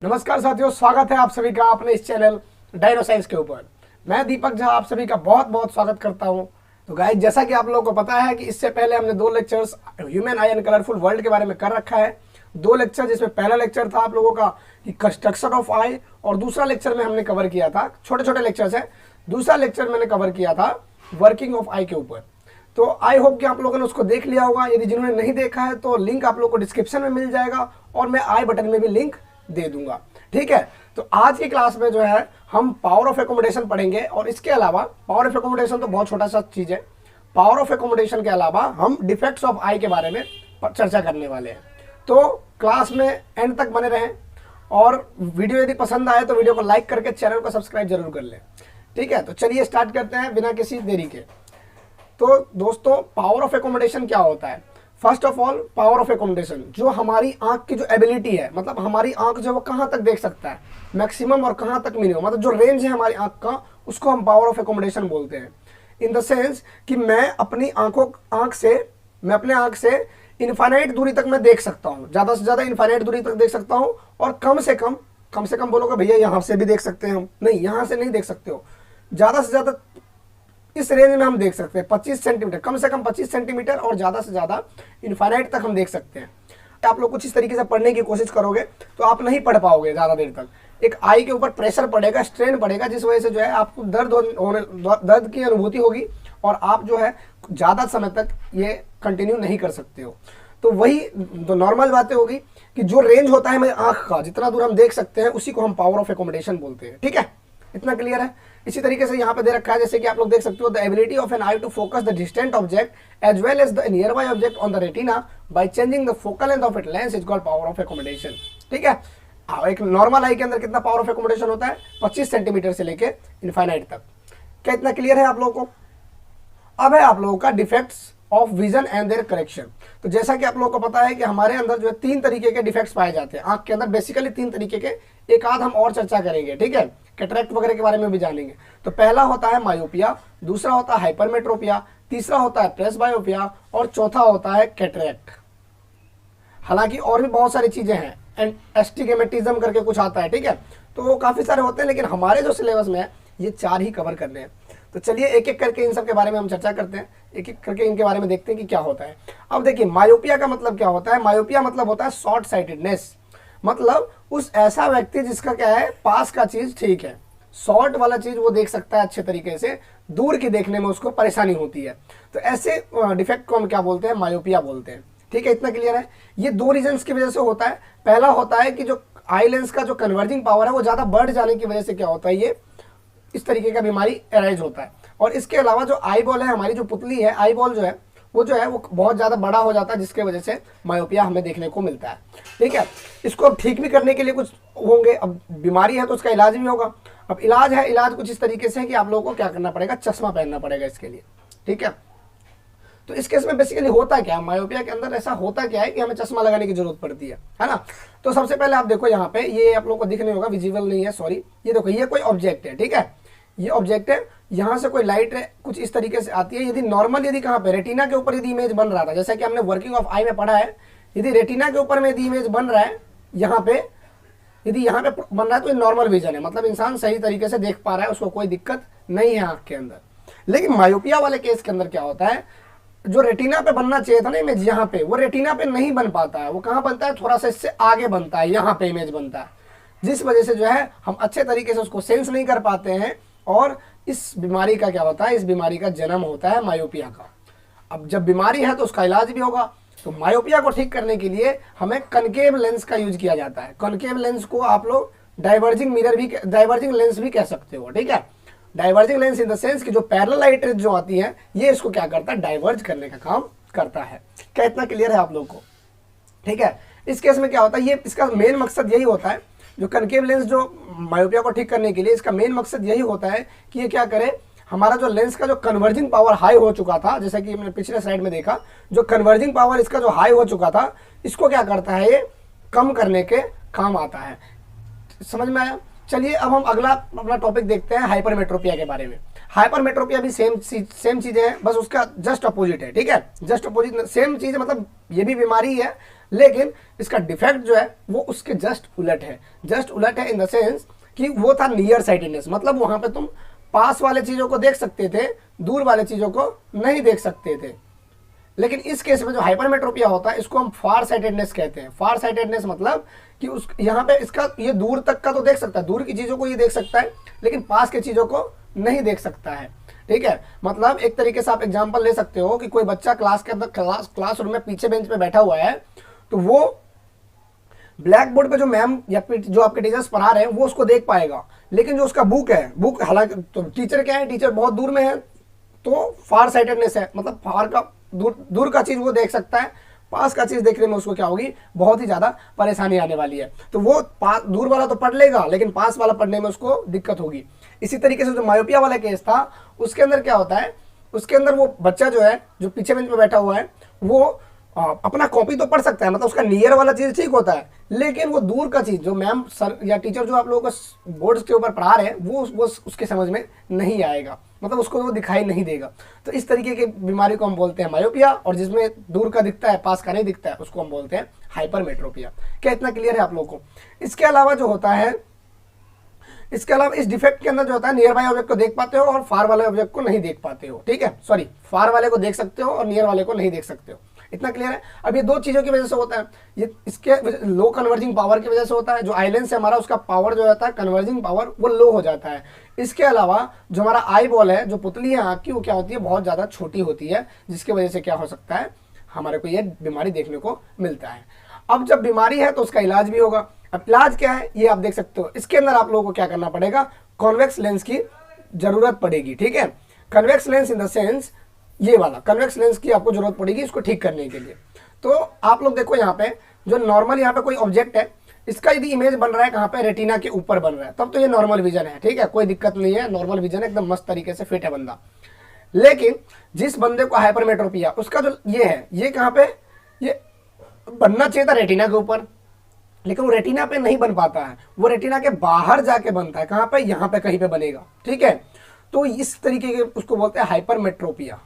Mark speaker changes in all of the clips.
Speaker 1: नमस्कार साथियों, स्वागत है आप सभी का अपने इस चैनल डायनो साइंस के ऊपर। मैं दीपक झा आप सभी का बहुत बहुत स्वागत करता हूं। तो गाइस, जैसा कि आप लोगों को पता है कि इससे पहले हमने 2 lectures human I and colourful world के बारे में कर रखा है। 2 लेक्चर, जिसमें पहला लेक्चर था आप लोगों का कि कंस्ट्रक्शन ऑफ आई, और दूसरा लेक्चर में हमने कवर किया था, छोटे छोटे लेक्चर्स है, दूसरा लेक्चर मैंने कवर किया था वर्किंग ऑफ आई के ऊपर। तो आई होप कि आप लोगों ने उसको देख लिया होगा। यदि जिन्होंने नहीं देखा है तो लिंक आप लोगों को डिस्क्रिप्शन में मिल जाएगा और मैं आई बटन में भी लिंक दे दूंगा, ठीक है। तो आज की क्लास में जो है हम पावर ऑफ एकोमोडेशन पढ़ेंगे, और इसके अलावा पावर ऑफ एकोमोडेशन तो बहुत छोटा सा चीज है। पावर ऑफ एकोमोडेशन के अलावा हम डिफेक्ट्स ऑफ आई के बारे में चर्चा करने वाले हैं। तो क्लास में एंड तक बने रहें, और वीडियो यदि पसंद आए तो वीडियो को लाइक करके चैनल को सब्सक्राइब जरूर कर लें, ठीक है। तो चलिए स्टार्ट करते हैं बिना किसी देरी के। तो दोस्तों, पावर ऑफ एकोमोडेशन क्या होता है? First of all, power of accommodation जो हमारी आंख की जो एबिलिटी है, मतलब हमारी आंख जो वो कहां तक देख सकता है मैक्सिमम और कहां तक मिनिमम, मतलब जो रेंज है हमारी आंख का, उसको हम पावर ऑफ एकोमोडेशन बोलते हैं। इन द सेंस कि मैं अपनी अपने आंख से इनफाइनाइट दूरी तक मैं देख सकता हूँ, ज्यादा से ज्यादा इनफाइनाइट दूरी तक देख सकता हूँ, और कम से कम बोलोगे भैया यहां से भी देख सकते हैं हम, नहीं, यहां से नहीं देख सकते हो, ज्यादा से ज्यादा इस रेंज में हम देख सकते हैं 25 सेंटीमीटर, कम से कम 25 सेंटीमीटर, और ज्यादा से ज्यादा इनफाइनाइट तक हम देख सकते हैं। आप लोग कुछ इस तरीके से पढ़ने की कोशिश करोगे तो आप नहीं पढ़ पाओगे ज्यादा देर तक। एक आई के ऊपर प्रेशर पड़ेगा, स्ट्रेन पड़ेगा, जिस वजह से जो है आपको दर्द की अनुभूति होगी, और आप जो है ज्यादा समय तक ये कंटिन्यू नहीं कर सकते हो। तो वही तो नॉर्मल बातें होगी कि जो रेंज होता है हमारी आंख का, जितना दूर हम देख सकते हैं, उसी को हम पावर ऑफ एकोमोडेशन बोलते हैं, ठीक है। इतना क्लियर है? इसी तरीके से यहाँ पे दे रखा है, जैसे कि आप लोग देख सकते हो, the ability of an eye to focus the distant object as well as the nearby object on the retina by changing the focal length of it lens is called power of accommodation, ठीक है। एक normal आई के अंदर कितना power of accommodation होता है? 25 centimetre से लेके इनफाइनाइट तक। क्या इतना क्लियर है आप लोगों को? अब है आप लोगों का defects of vision and their correction. तो जैसा कि आप लोगों को पता है कि हमारे अंदर जो है 3 तरीके के डिफेक्ट्स पाए जाते हैं आंख के अंदर, बेसिकली 3 तरीके के, एक आध हम और चर्चा करेंगे, ठीक है। कैटरेक्ट वगैरह के बारे में भी जानेंगे। तो पहला होता है मायोपिया, दूसरा होता है हाइपरमेट्रोपिया, तीसरा होता है प्रेसबायोपिया, और चौथा होता है कैटरेक्ट। हालांकि और भी बहुत सारी चीजें हैं, एंड एस्टिग्मेटिज्म करके कुछ आता है, ठीक है। तो वो काफी सारे होते हैं, लेकिन हमारे जो सिलेबस में है ये 4 ही कवर करने हैं। तो चलिए एक एक करके इन सब के बारे में हम चर्चा करते हैं, एक एक करके इनके बारे में देखते हैं कि क्या होता है। अब देखिए, मायोपिया का मतलब क्या होता है? मायोपिया मतलब होता है शॉर्ट साइटेडनेस, मतलब उस ऐसा व्यक्ति जिसका क्या है, पास का चीज ठीक है, शॉर्ट वाला चीज वो देख सकता है अच्छे तरीके से, दूर की देखने में उसको परेशानी होती है। तो ऐसे डिफेक्ट को हम क्या बोलते हैं? मायोपिया बोलते हैं, ठीक है। इतना क्लियर है? ये 2 रीजंस की वजह से होता है। पहला होता है कि जो आई लेंस का जो कन्वर्जिंग पावर है वो ज्यादा बढ़ जाने की वजह से क्या होता है, ये इस तरीके का बीमारी अराइज होता है। और इसके अलावा जो आई बॉल है, हमारी जो पुतली है, आई बॉल जो है वो बहुत ज्यादा बड़ा हो जाता है, जिसके वजह से मायोपिया हमें देखने को मिलता है, ठीक है। इसको अब ठीक भी करने के लिए कुछ होंगे। अब बीमारी है तो उसका इलाज भी होगा। अब इलाज है, इलाज कुछ इस तरीके से है कि आप लोगों को क्या करना पड़ेगा, चश्मा पहनना पड़ेगा इसके लिए, ठीक है। तो इस केस में बेसिकली होता क्या है, मायोपिया के अंदर ऐसा होता क्या है कि हमें चश्मा लगाने की जरूरत पड़ती है ना। तो सबसे पहले आप देखो यहाँ पे, ये आप लोगों को दिख नहीं होगा, विजिबल नहीं है, सॉरी। ये देखो, ये कोई ऑब्जेक्ट है, ठीक है, ये ऑब्जेक्ट है, यहाँ से कोई लाइट कुछ इस तरीके से आती है। यदि नॉर्मल, यदि कहाँ पे, रेटिना के ऊपर यदि इमेज बन रहा था, जैसा कि हमने वर्किंग ऑफ आई में पढ़ा है, यदि रेटिना के ऊपर में यदि इमेज बन रहा है, यहाँ पे यदि यहाँ पे बन रहा है, तो ये नॉर्मल विजन है, मतलब इंसान सही तरीके से देख पा रहा है, उसको कोई दिक्कत नहीं है आंख के अंदर। लेकिन मायोपिया वाले केस के अंदर क्या होता है, जो रेटिना पे बनना चाहिए था ना इमेज, यहाँ पे वो रेटिना पे नहीं बन पाता है। वो कहाँ बनता है? थोड़ा सा इससे आगे बनता है, यहाँ पे इमेज बनता है, जिस वजह से जो है हम अच्छे तरीके से उसको सेंस नहीं कर पाते हैं, और इस बीमारी का क्या होता है, इस बीमारी का जन्म होता है मायोपिया का। अब जब बीमारी है तो उसका इलाज भी होगा। तो मायोपिया को ठीक करने के लिए हमें कनकेव लेंस का यूज किया जाता है। कनकेव लेंस को आप लोग डाइवर्जिंग लेंस भी कह सकते हो, ठीक है। Diverging lens in the sense कि जो पैरेलल लाइट जो आती है, ये इसको क्या करता है, डाइवर्ज करने का काम करता है। क्या इतना क्लियर है आप लोग को? ठीक है। इस केस में क्या होता है, ये इसका मेन मकसद यही होता है, जो कनकेव लेंस जो मायोपिया को ठीक करने के लिए, इसका मेन मकसद यही होता है कि ये क्या करे, हमारा जो लेंस का जो कन्वर्जिंग पावर हाई हो चुका था, जैसा कि हमने पिछले स्लाइड में देखा, जो कन्वर्जिंग पावर इसका जो हाई हो चुका था, इसको क्या करता है, ये कम करने के काम आता है। समझ में आया? चलिए अब हम अगला अपना टॉपिक देखते हैं, हाइपरमेट्रोपिया के बारे में। हाइपरमेट्रोपिया भी सेम चीजें हैं, बस उसका जस्ट अपोजिट है, ठीक है। जस्ट अपोजिट सेम चीज, मतलब ये भी बीमारी है, लेकिन इसका डिफेक्ट जो है वो उसके जस्ट उलट है। जस्ट उलट है इन द सेंस कि वो था नियर साइटेडनेस, मतलब वहां पे तुम पास वाले चीजों को देख सकते थे, दूर वाले चीजों को नहीं देख सकते थे। लेकिन इस केस में जो हाइपरमेट्रोपिया होता है इसको हम फार साइटेडनेस कहते हैं। फार साइटेडनेस मतलब कि उस यहाँ पे इसका ये दूर तक का तो देख सकता है, दूर की चीजों को ये देख सकता है, लेकिन पास की चीजों को नहीं देख सकता है। ठीक है, मतलब एक तरीके से आप एग्जांपल ले सकते हो कि कोई बच्चा क्लास के अंदर क्लासरूम में पीछे बेंच पे बैठा हुआ है, तो वो ब्लैक बोर्ड पे जो मैम या जो आपके टीचर्स पढ़ा रहे हैं वो उसको देख पाएगा, लेकिन जो उसका बुक है, बुक हालांकि तो टीचर क्या है, टीचर बहुत दूर में है, तो फार साइटेडनेस है, मतलब फार का दूर का चीज वो देख सकता है, पास का चीज देखने में उसको क्या होगी, बहुत ही ज्यादा परेशानी आने वाली है। तो वो दूर वाला तो पढ़ लेगा, लेकिन पास वाला पढ़ने में उसको दिक्कत होगी। इसी तरीके से जो मायोपिया वाला केस था उसके अंदर क्या होता है, उसके अंदर वो बच्चा जो है जो पीछे बेंच में बैठा हुआ है वो अपना कॉपी तो पढ़ सकता है, मतलब उसका नियर वाला चीज ठीक होता है, लेकिन वो दूर का चीज जो मैम सर या टीचर जो आप लोगों को बोर्ड के ऊपर पढ़ा रहे हैं वो उसके समझ में नहीं आएगा, मतलब उसको वो दिखाई नहीं देगा। तो इस तरीके की बीमारी को हम बोलते हैं मायोपिया, और जिसमें दूर का दिखता है पास का नहीं दिखता है उसको हम बोलते हैं हाइपरमेट्रोपिया। क्या इतना क्लियर है आप लोगों को? इसके अलावा जो होता है, इसके अलावा इस डिफेक्ट के अंदर जो होता है, नियर बाय ऑब्जेक्ट को देख पाते हो और फार वाले ऑब्जेक्ट को नहीं देख पाते हो। ठीक है, सॉरी, फार वाले को देख सकते हो और नियर वाले को नहीं देख सकते हो। इतना क्लियर है? अब ये दो चीजों की वजह से होता है, ये इसके लो कन्वर्जिंग पावर की वजह से होता है। जो आई लेंस है हमारा, उसका पावर जो होता है कन्वर्जिंग पावर वो लो हो जाता है। इसके अलावा जो हमारा आई बॉल है, जो पुतली है आँख की, वो क्या होती है, बहुत ज्यादा छोटी होती है, जिसकी वजह से क्या हो सकता है, हमारे को ये बीमारी देखने को मिलता है। अब जब बीमारी है तो उसका इलाज भी होगा। अब इलाज क्या है ये आप देख सकते हो। इसके अंदर आप लोगों को क्या करना पड़ेगा, कॉन्वेक्स लेंस की जरूरत पड़ेगी। ठीक है, convex lens in the sense ये वाला कन्वेक्स लेंस की आपको जरूरत पड़ेगी इसको ठीक करने के लिए। तो आप लोग देखो यहाँ पे जो नॉर्मल यहाँ पे कोई ऑब्जेक्ट है, इसका यदि इमेज बन रहा है कहाँ पे, रेटिना के ऊपर बन रहा है, तब तो ये नॉर्मल विजन है। ठीक है, कोई दिक्कत नहीं है, नॉर्मल विजन है, एकदम मस्त तरीके से फिट है बंदा। लेकिन जिस बंदे को हाइपरमेट्रोपिया, उसका जो ये है, ये कहाँ पे, ये बनना चाहिए था रेटिना के ऊपर, लेकिन वो रेटिना पे नहीं बन पाता है, वो रेटिना के बाहर जाके बनता है। कहाँ पे, यहाँ पे कहीं पे बनेगा। ठीक है, तो इस तरीके के उसको बोलते हैं हाइपरमेट्रोपिया।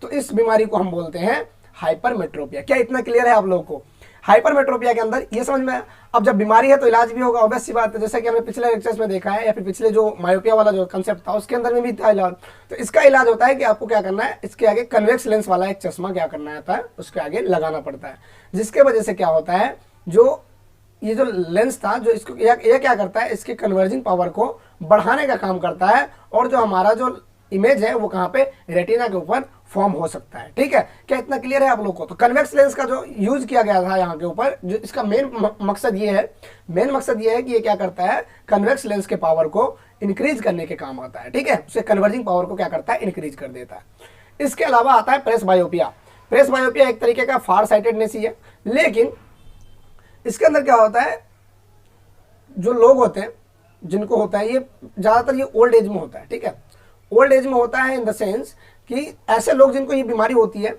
Speaker 1: तो इस बीमारी को हम बोलते हैं हाइपरमेट्रोपिया। क्या इतना क्लियर है आप लोगों को? हाइपरमेट्रोपिया के अंदर ये समझ में, अब जब बीमारी है तो इलाज भी होगा, ऑब्वियस सी बात है, जैसा कि हमने पिछले लेक्चर्स में देखा है, या फिर पिछले जो मायोपिया वाला जो कंसेप्ट था उसके अंदर में भी था इलाज। तो इसका इलाज होता है कि आपको क्या करना है, इसके आगे कन्वेक्स लेंस वाला एक चश्मा क्या करना होता है, उसके आगे लगाना पड़ता है, जिसके वजह से क्या होता है, जो ये जो लेंस था, जो इसको ये क्या करता है, इसके कन्वर्जिंग पावर को बढ़ाने का काम करता है, और जो हमारा जो इमेज है वो कहाँ पे, रेटिना के ऊपर फॉर्म हो सकता है। ठीक है, क्या इतना क्लियर है आप लोगों को? तो कन्वेक्स लेंस का जो यूज किया गया था यहाँ के ऊपर, जो इसका मेन मकसद ये है, कि ये क्या करता है, कन्वेक्स लेंस के पावर को इंक्रीज करने के काम आता है। ठीक है, उसे कन्वर्जिंग पावर को क्या करता है, इंक्रीज कर देता है। इसके अलावा आता है प्रेस बायोपिया। प्रेस बायोपिया एक तरीके का फार साइटेडनेस ही है, लेकिन इसके अंदर क्या होता है, जो लोग होते हैं जिनको होता है, ये ज्यादातर ये ओल्ड एज में होता है। ठीक है, ओल्ड एज में होता है इन द सेंस कि ऐसे लोग जिनको ये बीमारी होती है,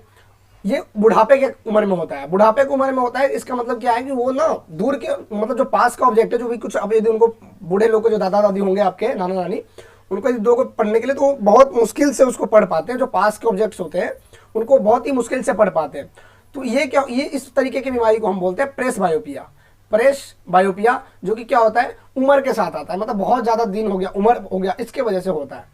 Speaker 1: ये बुढ़ापे के उम्र में होता है। बुढ़ापे की उम्र में होता है, इसका मतलब क्या है कि वो ना दूर के, मतलब जो पास का ऑब्जेक्ट है, जो भी कुछ, अब यदि उनको बूढ़े लोग को, जो दादा दादी होंगे आपके, नाना नानी, उनको यदि दो को पढ़ने के लिए, तो बहुत मुश्किल से उसको पढ़ पाते हैं। जो पास के ऑब्जेक्ट्स होते हैं उनको बहुत ही मुश्किल से पढ़ पाते हैं। तो ये क्या, ये इस तरीके की बीमारी को हम बोलते हैं प्रेस बायोपिया। प्रेस बायोपिया जो कि क्या होता है, उम्र के साथ आता है, मतलब बहुत ज्यादा दिन हो गया, उम्र हो गया, इसके वजह से होता है।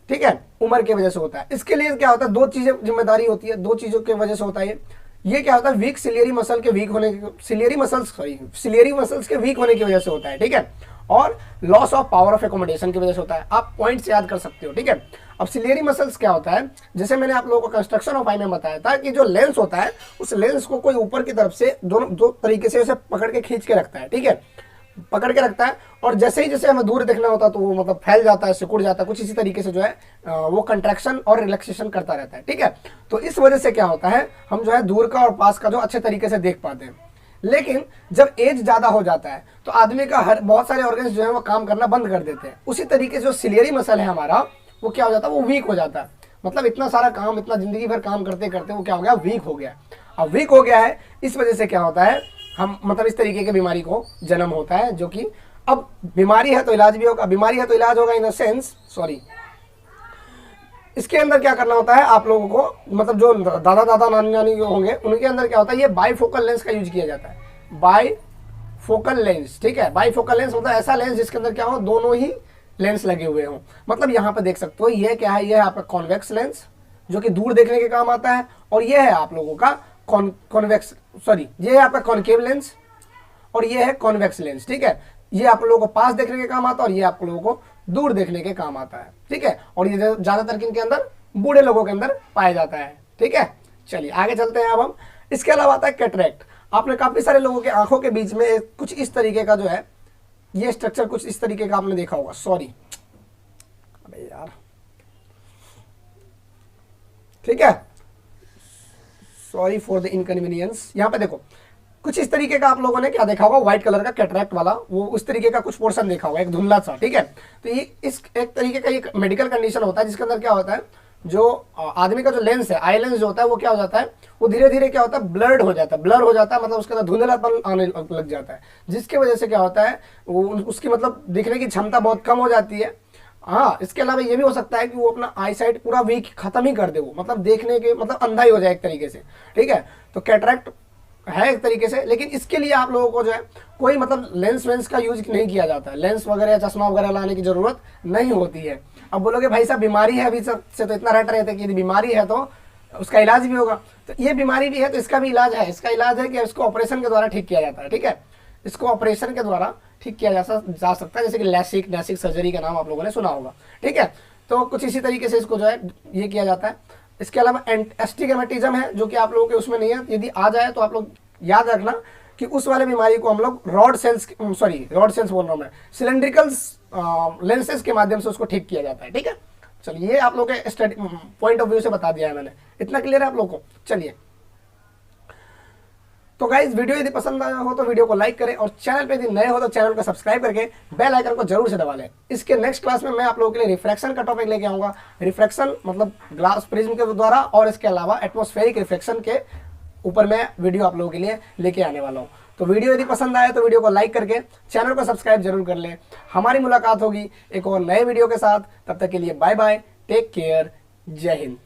Speaker 1: ठीक है, उम्र की वजह से होता है। इसके लिए क्या होता है, दो चीजें जिम्मेदारी होती है, दो चीजों की वजह से होता है। ये क्या होता है, वीक सिलियरी मसल के वीक होने, सिलियरी मसल्स के वीक होने की वजह से होता है। ठीक है, और loss of power of accommodation की वजह से होता है। आप पॉइंट्स याद कर सकते हो। ठीक है, अब सिलियरी मसल्स क्या होता है, जैसे मैंने आप लोगों को कंस्ट्रक्शन ऑफ आई में बताया था कि जो लेंस होता है, उस लेंस को कोई ऊपर की तरफ से दो तरीके से उसे पकड़ के खींच के रखता है। ठीक है, पकड़ के रखता है, और जैसे ही जैसे हमें दूर देखना होता है तो वो मतलब फैल जाता है, सिकुड़ जाता है, कुछ इसी तरीके से जो है वो कंट्रैक्शन और रिलैक्सेशन करता रहता है। ठीक है, तो इस वजह से क्या होता है, हम जो है दूर का और पास का जो अच्छे तरीके से देख पाते हैं। लेकिन जब एज ज्यादा हो जाता है तो आदमी का बहुत सारे ऑर्गन्स जो है वो काम करना बंद कर देते हैं। उसी तरीके से जो सिलियरी मसल है हमारा, वो क्या हो जाता है, वो वीक हो जाता है। मतलब इतना सारा काम, इतना जिंदगी भर काम करते करते वो क्या हो गया, वीक हो गया। अब वीक हो गया है, इस वजह से क्या होता है, हम मतलब इस तरीके की बीमारी को जन्म होता है, जो कि अब बीमारी है तो इलाज भी होगा। बीमारी है तो इलाज होगा इन द सेंस, सॉरी, इसके अंदर क्या करना होता है आप लोगों को, मतलब जो दादा दादा नानी नानी होंगे उनके अंदर क्या होता है, ये बाईफोकल लेंस का यूज किया जाता है। बाईफोकल लेंस, ठीक है। बाईफोकल लेंस मतलब ऐसा लेंस जिसके अंदर क्या हो, दोनों ही लेंस लगे हुए हों। मतलब यहाँ पे देख सकते हो ये क्या है, ये है आपका कॉन्वेक्स लेंस जो कि दूर देखने के काम आता है, और ये है आप लोगों का कॉन्वेक्स सॉरी ये है आपका कॉनकेव लेंस, और ये है कॉन्वेक्स लेंस, ठीक है। ये आप लोगों को पास देखने के काम आता है और ये आप लोगों को दूर देखने के काम आता है, ठीक है। और ये ज्यादातर किन के अंदर, बूढ़े लोगों के अंदर पाया जाता है, ठीक है। चलिए आगे चलते हैं अब हम। इसके अलावा आता है कैटरेक्ट। आपने काफी सारे लोगों के आंखों के बीच में कुछ इस तरीके का जो है, ये स्ट्रक्चर कुछ इस तरीके का आपने देखा होगा, सॉरी अबे यार, ठीक है, सॉरी फॉर द इनकन्वीनियंस। यहाँ पे देखो कुछ इस तरीके का आप लोगों ने क्या देखा होगा, व्हाइट कलर का कैटरेक्ट वाला, वो उस तरीके का कुछ पोर्शन देखा होगा, एक धुंधला सा, ठीक है। तो ये इस एक तरीके का एक मेडिकल कंडीशन होता है जिसके अंदर क्या होता है, जो आदमी का जो लेंस है, आई लेंस जो होता है, वो क्या हो जाता है, वो धीरे धीरे क्या होता है, ब्लर्ड हो जाता है, ब्लर हो जाता है, मतलब उसके अंदर धुंधलापन आने लग जाता है, जिसकी वजह से क्या होता है, वो उसकी मतलब दिखने की क्षमता बहुत कम हो जाती है। हाँ, इसके अलावा ये भी हो सकता है कि वो अपना आई साइट पूरा वीक खत्म ही कर दे, वो मतलब देखने के मतलब अंधा ही हो जाए एक तरीके से, ठीक है। तो कैटरेक्ट है एक तरीके से, लेकिन इसके लिए आप लोगों को जो है कोई मतलब लेंस वेंस का यूज नहीं किया जाता है, लेंस वगैरह या चश्मा वगैरह लाने की जरूरत नहीं होती है। अब बोलोगे भाई साहब बीमारी है अभी से तो इतना रट रहे थे कि यदि बीमारी है तो उसका इलाज भी होगा, तो ये बीमारी भी है तो इसका भी इलाज है। इसका इलाज है कि इसको ऑपरेशन के द्वारा ठीक किया जाता है, ठीक है। इसको ऑपरेशन के द्वारा ठीक किया जा सकता है, जैसे कि लैसिक सर्जरी का नाम आप लोगों ने सुना होगा, ठीक है। तो कुछ इसी तरीके से इसको जो है ये किया जाता है। इसके अलावा एस्टिग्मेटिज्म है जो कि आप लोगों के उसमें नहीं है, यदि आ जाए तो आप लोग याद रखना कि उस वाले बीमारी को हम लोग रॉड सेल्स बोल रहा हूँ मैं, सिलेंड्रिकल लेंसेज के माध्यम से उसको ठीक किया जाता है, ठीक है। चलिए ये आप लोग के स्टडी पॉइंट ऑफ व्यू से बता दिया है मैंने, इतना क्लियर है आप लोग को। चलिए तो गाइस वीडियो यदि पसंद आया हो तो वीडियो को लाइक करें, और चैनल पे यदि नए हो तो चैनल को सब्सक्राइब करके बेल आइकन को जरूर से दबा लें। इसके नेक्स्ट क्लास में मैं आप लोगों के लिए रिफ्रैक्शन का टॉपिक लेके आऊंगा। रिफ्रैक्शन मतलब ग्लास प्रिज्म के द्वारा, और इसके अलावा एटमॉस्फेरिक रिफ्लेक्शन के ऊपर मैं वीडियो आप लोगों के लिए लेके आने वाला हूँ। तो वीडियो यदि पसंद आए तो वीडियो को लाइक करके चैनल को सब्सक्राइब जरूर कर लें। हमारी मुलाकात होगी एक और नए वीडियो के साथ, तब तक के लिए बाय बाय, टेक केयर, जय हिंद।